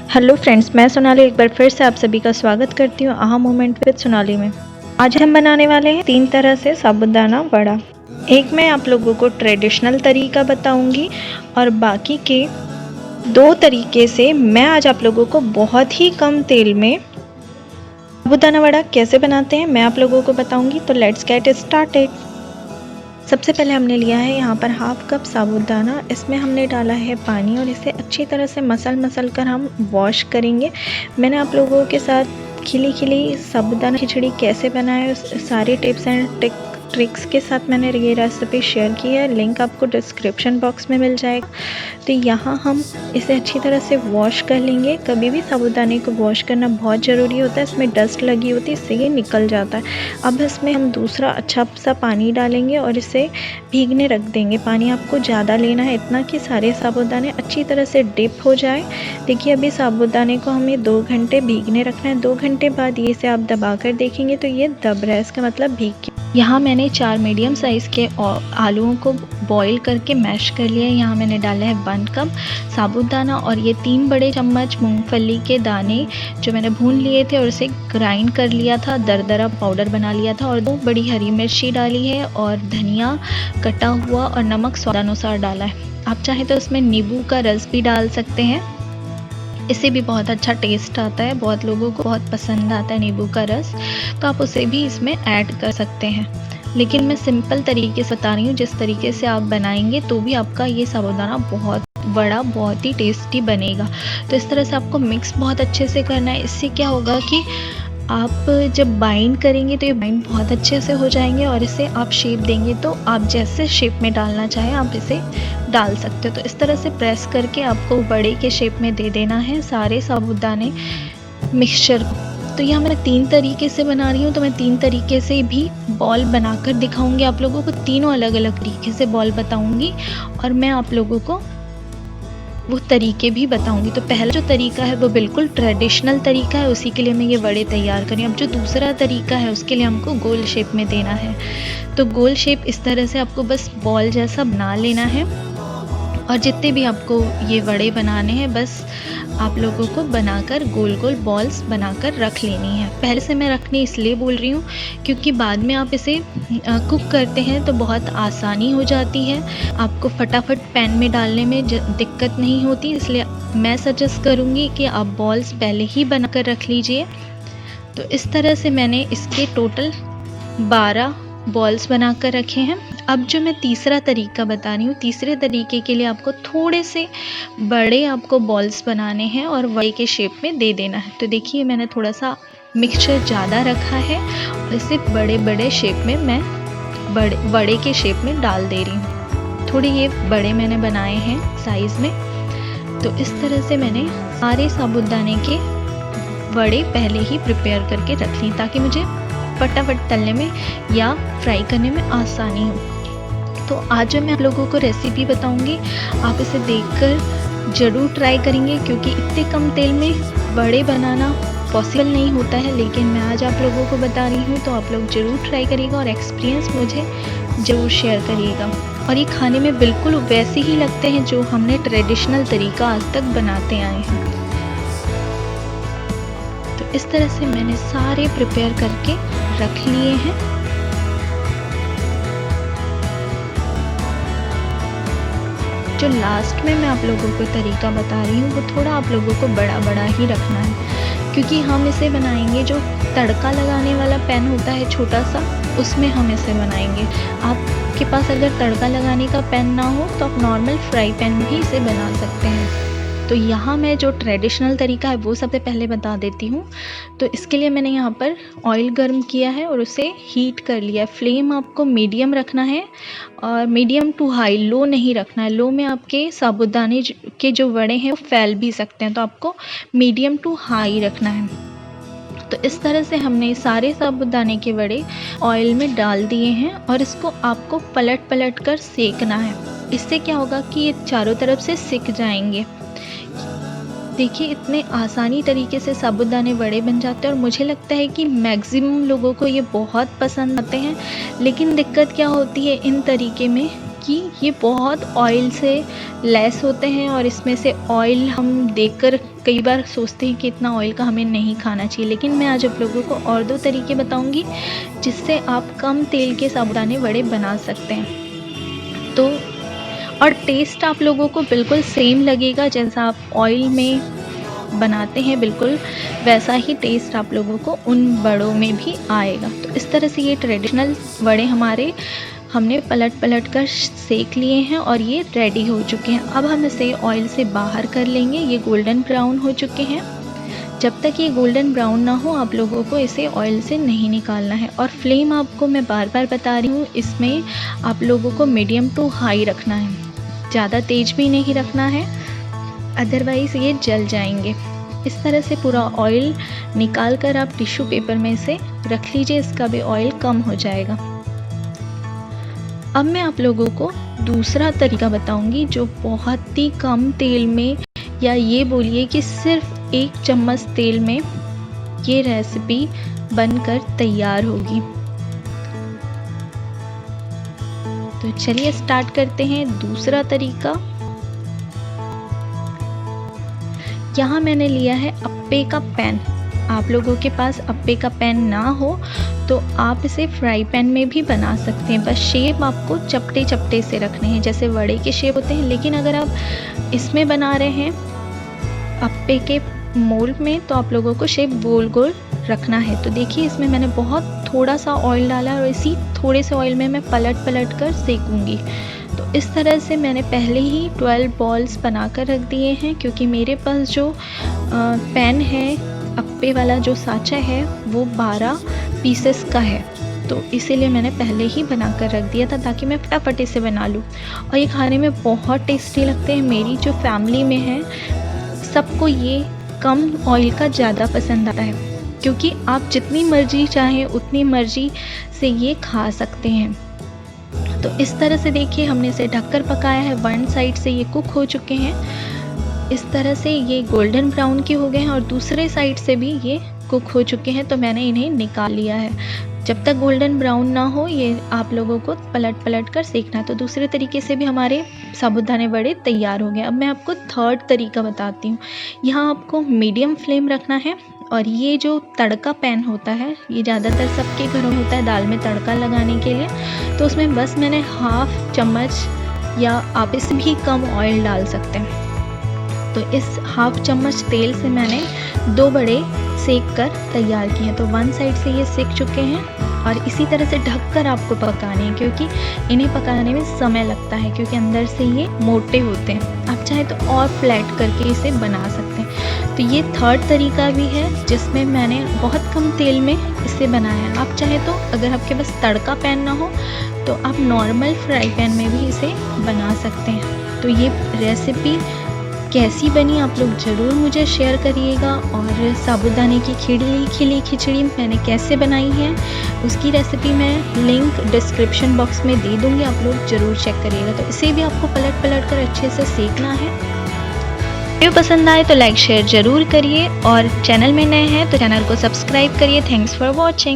Hello friends, मैं सोनाली एक बार फिर से आप सभी का स्वागत करती हूँ आहा मोमेंट विद सोनाली में। आज हम बनाने वाले हैं 3 तरह से साबूदाना वड़ा। एक मैं आप लोगों को ट्रेडिशनल तरीका बताऊंगी और बाकी के 2 तरीके से मैं आज आप लोगों को बहुत ही कम तेल में साबूदाना वड़ा कैसे बनाते हैं मैं आप लोगों को बताऊंगी। तो लेट्स गेट स्टार्टेड। सबसे पहले हमने लिया है यहाँ पर हाफ कप साबूदाना। इसमें हमने डाला है पानी और इसे अच्छी तरह से मसल कर हम वॉश करेंगे। मैंने आप लोगों के साथ खिली साबूदाना खिचड़ी कैसे बनाए सारे टिप्स एंड ट्रिक्स के साथ मैंने ये रेसिपी शेयर की है। लिंक आपको डिस्क्रिप्शन बॉक्स में मिल जाएगा। तो यहाँ हम इसे अच्छी तरह से वॉश कर लेंगे। कभी भी साबूदाने को वॉश करना बहुत ज़रूरी होता है, इसमें डस्ट लगी होती है, इससे ये निकल जाता है। अब इसमें हम दूसरा अच्छा सा पानी डालेंगे और इसे भीगने रख देंगे। पानी आपको ज़्यादा लेना है, इतना कि सारे साबूदाने अच्छी तरह से डिप हो जाए। देखिए अभी साबूदाने को हमें 2 घंटे भीगने रखना है। 2 घंटे बाद ये से आप दबा कर देखेंगे तो ये दब रहा है, इसका मतलब भीग गया। यहाँ मैंने 4 मीडियम साइज़ के आलूओं को बॉईल करके मैश कर लिया है। यहाँ मैंने डाला है 1 कप साबूदाना और ये 3 बड़े चम्मच मूंगफली के दाने जो मैंने भून लिए थे और उसे ग्राइंड कर लिया था, दरदरा पाउडर बना लिया था। और 2 बड़ी हरी मिर्ची डाली है और धनिया कटा हुआ और नमक स्वादानुसार डाला है। आप चाहे तो इसमें नींबू का रस भी डाल सकते हैं, इससे भी बहुत अच्छा टेस्ट आता है। बहुत लोगों को बहुत पसंद आता है नींबू का रस, तो आप उसे भी इसमें ऐड कर सकते हैं। लेकिन मैं सिंपल तरीके से बता रही हूँ, जिस तरीके से आप बनाएंगे तो भी आपका ये साबूदाना बहुत ही टेस्टी बनेगा। तो इस तरह से आपको मिक्स बहुत अच्छे से करना है। इससे क्या होगा कि आप जब बाइंड करेंगे तो ये बाइंड बहुत अच्छे से हो जाएंगे और इसे आप शेप देंगे तो आप जैसे शेप में डालना चाहें आप इसे डाल सकते हो। तो इस तरह से प्रेस करके आपको बड़े के शेप में दे देना है सारे साबूदाने मिक्सचर को। तो यहाँ मैं 3 तरीके से बना रही हूँ, तो मैं 3 तरीके से भी बॉल बनाकर दिखाऊंगी आप लोगों को। तीनों अलग अलग तरीके से बॉल बताऊंगी और मैं आप लोगों को वो तरीके भी बताऊंगी। तो पहला जो तरीका है वो बिल्कुल ट्रेडिशनल तरीका है, उसी के लिए मैं ये वड़े तैयार करी। अब जो दूसरा तरीका है उसके लिए हमको गोल शेप में देना है। तो गोल शेप इस तरह से आपको बस बॉल जैसा बना लेना है और जितने भी आपको ये वड़े बनाने हैं बस आप लोगों को बनाकर गोल गोल बॉल्स बनाकर रख लेनी है। पहले से मैं रखने इसलिए बोल रही हूँ क्योंकि बाद में आप इसे कुक करते हैं तो बहुत आसानी हो जाती है, आपको फटाफट पैन में डालने में दिक्कत नहीं होती। इसलिए मैं सजेस्ट करूँगी कि आप बॉल्स पहले ही बनाकर रख लीजिए। तो इस तरह से मैंने इसके टोटल 12 बॉल्स बनाकर रखे हैं। अब जो मैं तीसरा तरीका बता रही हूँ, तीसरे तरीके के लिए आपको थोड़े से बड़े आपको बॉल्स बनाने हैं और वड़े के शेप में दे देना है। तो देखिए मैंने थोड़ा सा मिक्सचर ज़्यादा रखा है और इसे बड़े बड़े शेप में मैं वड़े के शेप में डाल दे रही हूँ। थोड़े ये बड़े मैंने बनाए हैं साइज़ में। तो इस तरह से मैंने सारे साबूदाने के वड़े पहले ही प्रिपेयर करके रख ली ताकि मुझे फटाफट तलने में या फ्राई करने में आसानी हो। तो आज जो मैं आप लोगों को रेसिपी बताऊंगी आप इसे देखकर ज़रूर ट्राई करेंगे, क्योंकि इतने कम तेल में बड़े बनाना पॉसिबल नहीं होता है। लेकिन मैं आज आप लोगों को बता रही हूँ तो आप लोग ज़रूर ट्राई करिएगा और एक्सपीरियंस मुझे ज़रूर शेयर करिएगा। और ये खाने में बिल्कुल वैसे ही लगते हैं जो हमने ट्रेडिशनल तरीका आज तक बनाते आए हैं। तो इस तरह से मैंने सारे प्रिपेयर करके रख लिए हैं। जो लास्ट में मैं आप लोगों को तरीका बता रही हूँ वो थोड़ा आप लोगों को बड़ा ही रखना है, क्योंकि हम इसे बनाएंगे जो तड़का लगाने वाला पैन होता है छोटा सा, उसमें हम इसे बनाएंगे। आपके पास अगर तड़का लगाने का पैन ना हो तो आप नॉर्मल फ्राई पैन में भी इसे बना सकते हैं। तो यहाँ मैं जो ट्रेडिशनल तरीका है वो सबसे पहले बता देती हूँ। तो इसके लिए मैंने यहाँ पर ऑयल गर्म किया है और उसे हीट कर लिया है। फ्लेम आपको मीडियम रखना है और मीडियम टू हाई, लो नहीं रखना है। लो में आपके साबूदाने के जो वड़े हैं वो फैल भी सकते हैं, तो आपको मीडियम टू हाई रखना है। तो इस तरह से हमने सारे साबूदाने के वड़े ऑयल में डाल दिए हैं और इसको आपको पलट कर सेकना है। इससे क्या होगा कि ये चारों तरफ से सिक जाएंगे। देखिए इतने आसानी तरीके से साबूदाने वड़े बन जाते हैं और मुझे लगता है कि मैक्सिमम लोगों को ये बहुत पसंद आते हैं। लेकिन दिक्कत क्या होती है इन तरीके में कि ये बहुत ऑयल से लेस होते हैं और इसमें से ऑयल हम देखकर कई बार सोचते हैं कि इतना ऑयल का हमें नहीं खाना चाहिए। लेकिन मैं आज आप लोगों को और 2 तरीके बताऊंगी जिससे आप कम तेल के साबूदाने वड़े बना सकते हैं। तो और टेस्ट आप लोगों को बिल्कुल सेम लगेगा जैसा आप ऑयल में बनाते हैं, बिल्कुल वैसा ही टेस्ट आप लोगों को उन वड़ों में भी आएगा। तो इस तरह से ये ट्रेडिशनल वड़े हमारे हमने पलट कर सेक लिए हैं और ये रेडी हो चुके हैं। अब हम इसे ऑयल से बाहर कर लेंगे। ये गोल्डन ब्राउन हो चुके हैं। जब तक ये गोल्डन ब्राउन ना हो आप लोगों को इसे ऑयल से नहीं निकालना है। और फ्लेम आपको मैं बार बार बता रही हूँ, इसमें आप लोगों को मीडियम टू हाई रखना है, ज़्यादा तेज भी नहीं रखना है, अदरवाइज़ ये जल जाएंगे। इस तरह से पूरा ऑयल निकाल कर आप टिश्यू पेपर में इसे रख लीजिए, इसका भी ऑयल कम हो जाएगा। अब मैं आप लोगों को दूसरा तरीका बताऊंगी जो बहुत ही कम तेल में, या ये बोलिए कि सिर्फ 1 चम्मच तेल में ये रेसिपी बनकर तैयार होगी। तो चलिए स्टार्ट करते हैं दूसरा तरीका। यहाँ मैंने लिया है अप्पे का पैन। आप लोगों के पास अप्पे का पैन ना हो तो आप इसे फ्राई पैन में भी बना सकते हैं, बस शेप आपको चपटे चपटे से रखने हैं जैसे वड़े के शेप होते हैं। लेकिन अगर आप इसमें बना रहे हैं अप्पे के मोल्ड में तो आप लोगों को शेप गोल गोल रखना है। तो देखिए इसमें मैंने बहुत थोड़ा सा ऑयल डाला और इसी थोड़े से ऑयल में मैं पलट कर सेकूंगी। तो इस तरह से मैंने पहले ही 12 बॉल्स बनाकर रख दिए हैं, क्योंकि मेरे पास जो पैन है अप्पे वाला जो साँचा है वो 12 पीसेस का है, तो इसीलिए मैंने पहले ही बनाकर रख दिया था ताकि मैं फटाफट इसे बना लूँ। और ये खाने में बहुत टेस्टी लगते हैं। मेरी जो फैमिली में है सबको ये कम ऑयल का ज़्यादा पसंद आता है, क्योंकि आप जितनी मर्जी चाहें उतनी मर्जी से ये खा सकते हैं। तो इस तरह से देखिए हमने इसे ढककर पकाया है। 1 साइड से ये कुक हो चुके हैं, इस तरह से ये गोल्डन ब्राउन के हो गए हैं और दूसरे साइड से भी ये कुक हो चुके हैं। तो मैंने इन्हें निकाल लिया है। जब तक गोल्डन ब्राउन ना हो ये आप लोगों को पलट कर सेकना है। तो दूसरे तरीके से भी हमारे साबूदाने वड़े तैयार हो गए। अब मैं आपको थर्ड तरीका बताती हूँ। यहाँ आपको मीडियम फ्लेम रखना है और ये जो तड़का पैन होता है ये ज़्यादातर सबके घरों में होता है दाल में तड़का लगाने के लिए। तो उसमें बस मैंने 1/2 चम्मच या आप इससे भी कम ऑयल डाल सकते हैं। तो इस 1/2 चम्मच तेल से मैंने 2 बड़े सेक कर तैयार किए हैं। तो 1 साइड से ये सेक चुके हैं और इसी तरह से ढककर आपको पकाने हैं, क्योंकि इन्हें पकाने में समय लगता है, क्योंकि अंदर से ये मोटे होते हैं। आप चाहे तो और फ्लैट करके इसे बना सकते हैं। तो ये थर्ड तरीका भी है जिसमें मैंने बहुत कम तेल में इसे बनाया है। आप चाहे तो अगर आपके पास तड़का पैन ना हो तो आप नॉर्मल फ्राई पैन में भी इसे बना सकते हैं। तो ये रेसिपी कैसी बनी आप लोग ज़रूर मुझे शेयर करिएगा। और साबूदाने की खिली खिचड़ी मैंने कैसे बनाई है उसकी रेसिपी मैं लिंक डिस्क्रिप्शन बॉक्स में दे दूँगी, आप लोग ज़रूर चेक करिएगा। तो इसे भी आपको पलट कर अच्छे से सेकना है। वीडियो पसंद आए तो लाइक शेयर ज़रूर करिए और चैनल में नए हैं तो चैनल को सब्सक्राइब करिए। Thanks for watching.